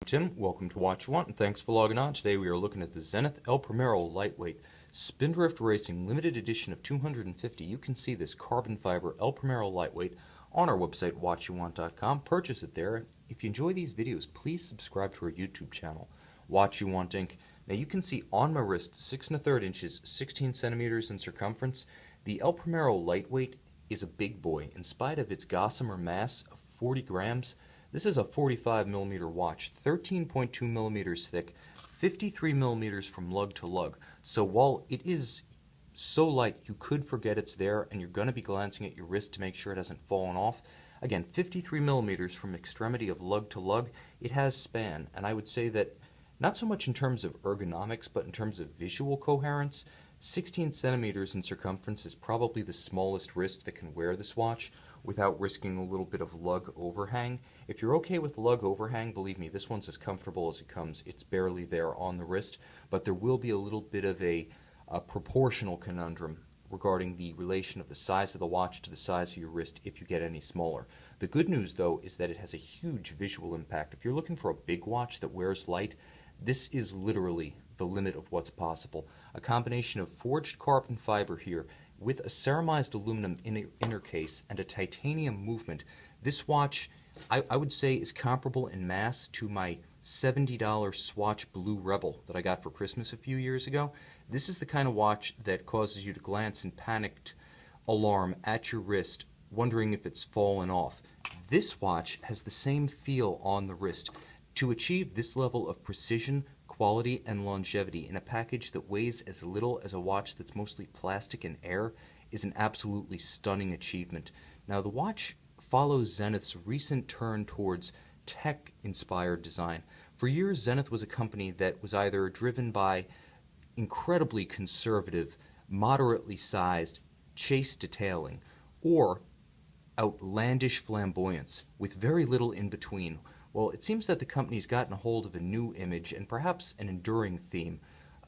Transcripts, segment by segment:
Tim, welcome to Watch You Want, and thanks for logging on. Today we are looking at the Zenith El Primero Lightweight Spindrift Racing Limited Edition of 250. You can see this carbon fiber El Primero Lightweight on our website, watchyouwant.com. Purchase it there. If you enjoy these videos, please subscribe to our YouTube channel, Watch You Want Inc. Now you can see on my wrist, 6 1/3 inches, 16 centimeters in circumference. The El Primero Lightweight is a big boy. In spite of its gossamer mass of 40 grams, this is a 45 millimeter watch, 13.2 millimeters thick, 53 millimeters from lug to lug. So while it is so light you could forget it's there, and you're going to be glancing at your wrist to make sure it hasn't fallen off, again, 53 millimeters from extremity of lug to lug, it has span. And I would say that not so much in terms of ergonomics, but in terms of visual coherence, 16 centimeters in circumference is probably the smallest wrist that can wear this watch without risking a little bit of lug overhang. If you're okay with lug overhang, believe me, this one's as comfortable as it comes. It's barely there on the wrist, but there will be a little bit of a proportional conundrum regarding the relation of the size of the watch to the size of your wrist if you get any smaller. The good news, though, is that it has a huge visual impact. If you're looking for a big watch that wears light, this is literally the limit of what's possible. A combination of forged carbon fiber here with a ceramized aluminum inner case and a titanium movement. This watch, I would say, is comparable in mass to my $70 Swatch Blue Rebel that I got for Christmas a few years ago. This is the kind of watch that causes you to glance in panicked alarm at your wrist, wondering if it's fallen off. This watch has the same feel on the wrist. To achieve this level of precision, quality, and longevity in a package that weighs as little as a watch that's mostly plastic and air is an absolutely stunning achievement. Now, the watch follows Zenith's recent turn towards tech-inspired design. For years, Zenith was a company that was either driven by incredibly conservative, moderately sized, chaste detailing, or outlandish flamboyance, with very little in between. Well, it seems that the company's gotten a hold of a new image and perhaps an enduring theme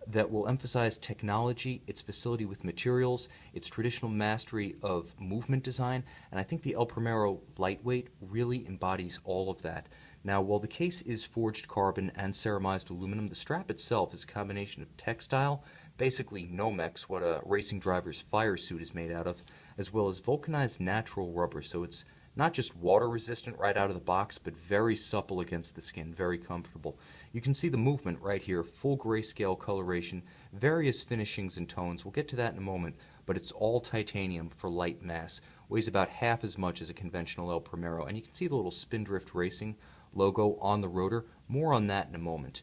that will emphasize technology, its facility with materials, its traditional mastery of movement design, and I think the El Primero Lightweight really embodies all of that. Now, while the case is forged carbon and ceramized aluminum, the strap itself is a combination of textile, basically nomex, what a racing driver's fire suit is made out of, as well as vulcanized natural rubber, so it's not just water resistant right out of the box, but very supple against the skin, very comfortable. You can see the movement right here, full grayscale coloration, various finishings and tones. We'll get to that in a moment, but it's all titanium for light mass. Weighs about half as much as a conventional El Primero, and you can see the little Spindrift Racing logo on the rotor. More on that in a moment.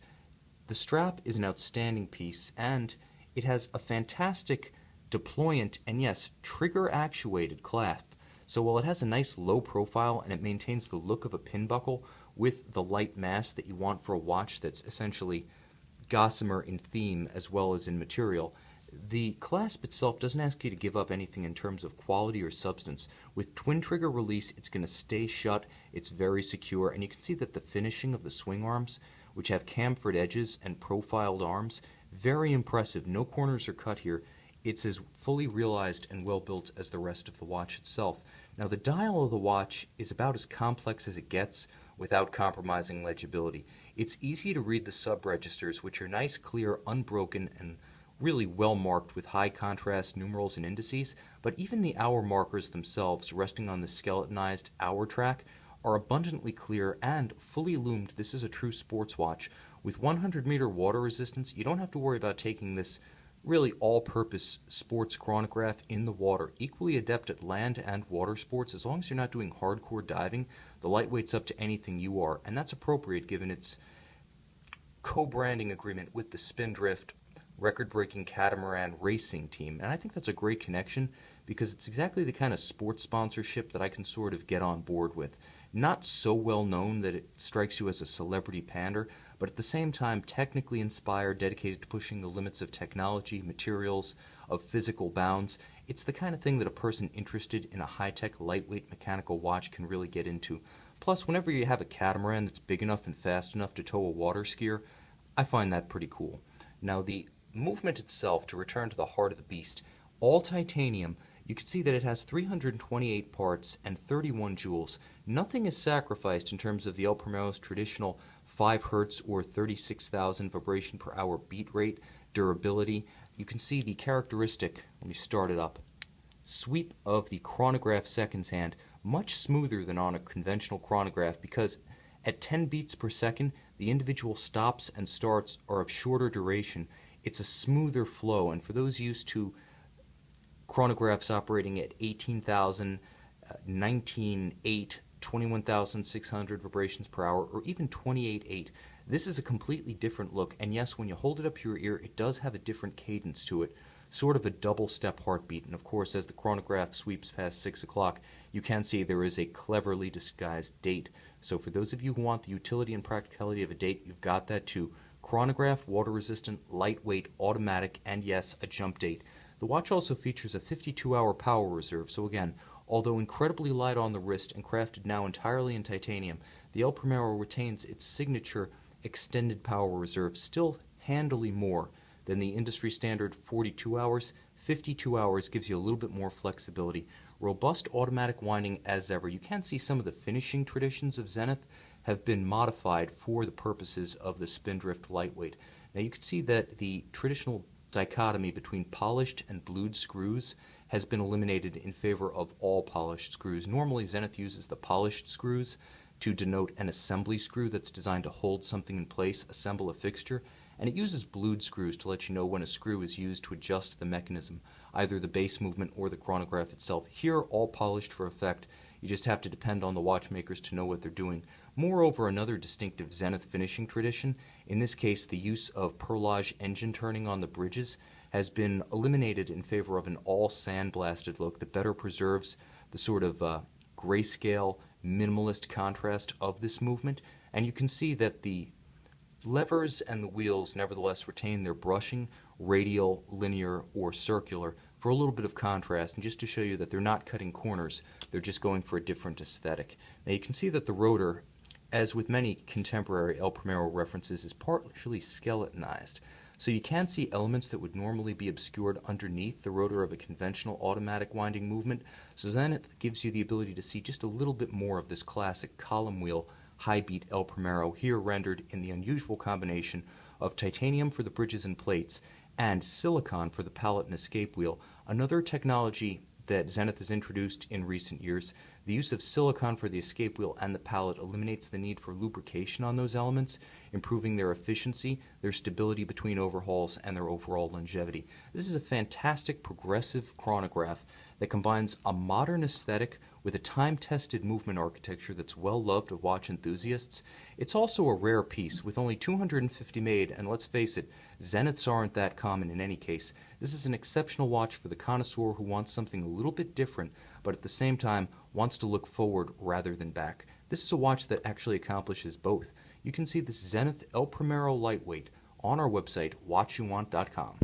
The strap is an outstanding piece, and it has a fantastic deployant and, yes, trigger-actuated clasp. So while it has a nice low profile and it maintains the look of a pin buckle with the light mass that you want for a watch that's essentially gossamer in theme as well as in material, the clasp itself doesn't ask you to give up anything in terms of quality or substance. With twin trigger release, it's going to stay shut, it's very secure, and you can see that the finishing of the swing arms, which have chamfered edges and profiled arms, very impressive. No corners are cut here. It's as fully realized and well built as the rest of the watch itself. Now, the dial of the watch is about as complex as it gets without compromising legibility. It's easy to read the sub-registers, which are nice, clear, unbroken, and really well marked with high contrast numerals and indices, but even the hour markers themselves, resting on the skeletonized hour track, are abundantly clear and fully loomed. This is a true sports watch. With 100-meter water resistance, you don't have to worry about taking this really all-purpose sports chronograph in the water. Equally adept at land and water sports. As long as you're not doing hardcore diving, the Lightweight's up to anything you are, and that's appropriate given its co-branding agreement with the Spindrift record-breaking catamaran racing team. And I think that's a great connection because it's exactly the kind of sports sponsorship that I can sort of get on board with. Not so well known that it strikes you as a celebrity pander, but at the same time technically inspired, dedicated to pushing the limits of technology, materials, of physical bounds. It's the kind of thing that a person interested in a high-tech, lightweight mechanical watch can really get into. Plus, whenever you have a catamaran that's big enough and fast enough to tow a water skier, I find that pretty cool. Now, the movement itself, to return to the heart of the beast, all titanium. You can see that it has 328 parts and 31 jewels. Nothing is sacrificed in terms of the El Primero's traditional 5 hertz or 36,000 vibration per hour beat rate, durability. You can see the characteristic, let me start it up, sweep of the chronograph seconds hand, much smoother than on a conventional chronograph because at 10 beats per second, the individual stops and starts are of shorter duration. It's a smoother flow, and for those used to chronographs operating at 18,000, 19.8, 21,600 vibrations per hour, or even 28.8, this is a completely different look, and yes, when you hold it up to your ear, it does have a different cadence to it, sort of a double-step heartbeat, and of course, as the chronograph sweeps past 6 o'clock, you can see there is a cleverly disguised date. So for those of you who want the utility and practicality of a date, you've got that too. Chronograph, water-resistant, lightweight, automatic, and yes, a jump date. The watch also features a 52-hour power reserve, so again, although incredibly light on the wrist and crafted now entirely in titanium, the El Primero retains its signature extended power reserve, still handily more than the industry standard 42 hours. 52 hours gives you a little bit more flexibility. Robust automatic winding as ever. You can see some of the finishing traditions of Zenith have been modified for the purposes of the Spindrift Lightweight. Now you can see that the traditional dichotomy between polished and blued screws has been eliminated in favor of all polished screws. Normally Zenith uses the polished screws to denote an assembly screw that's designed to hold something in place, assemble a fixture, and it uses blued screws to let you know when a screw is used to adjust the mechanism, either the base movement or the chronograph itself. Here, all polished for effect. You just have to depend on the watchmakers to know what they're doing. Moreover, another distinctive Zenith finishing tradition, in this case the use of perlage engine turning on the bridges, has been eliminated in favor of an all sandblasted look that better preserves the sort of grayscale, minimalist contrast of this movement. And you can see that the levers and the wheels nevertheless retain their brushing, radial, linear, or circular, for a little bit of contrast, and just to show you that they're not cutting corners, they're just going for a different aesthetic. Now you can see that the rotor, as with many contemporary El Primero references, is partially skeletonized. So you can see elements that would normally be obscured underneath the rotor of a conventional automatic winding movement. So Zenith gives you the ability to see just a little bit more of this classic column wheel high beat El Primero, here rendered in the unusual combination of titanium for the bridges and plates and silicon for the pallet and escape wheel. Another technology that Zenith has introduced in recent years, the use of silicon for the escape wheel and the pallet eliminates the need for lubrication on those elements, improving their efficiency, their stability between overhauls, and their overall longevity. This is a fantastic progressive chronograph that combines a modern aesthetic with a time-tested movement architecture that's well-loved of watch enthusiasts. It's also a rare piece, with only 250 made, and let's face it, Zeniths aren't that common in any case. This is an exceptional watch for the connoisseur who wants something a little bit different, but at the same time wants to look forward rather than back. This is a watch that actually accomplishes both. You can see this Zenith El Primero Lightweight on our website, watchyouwant.com.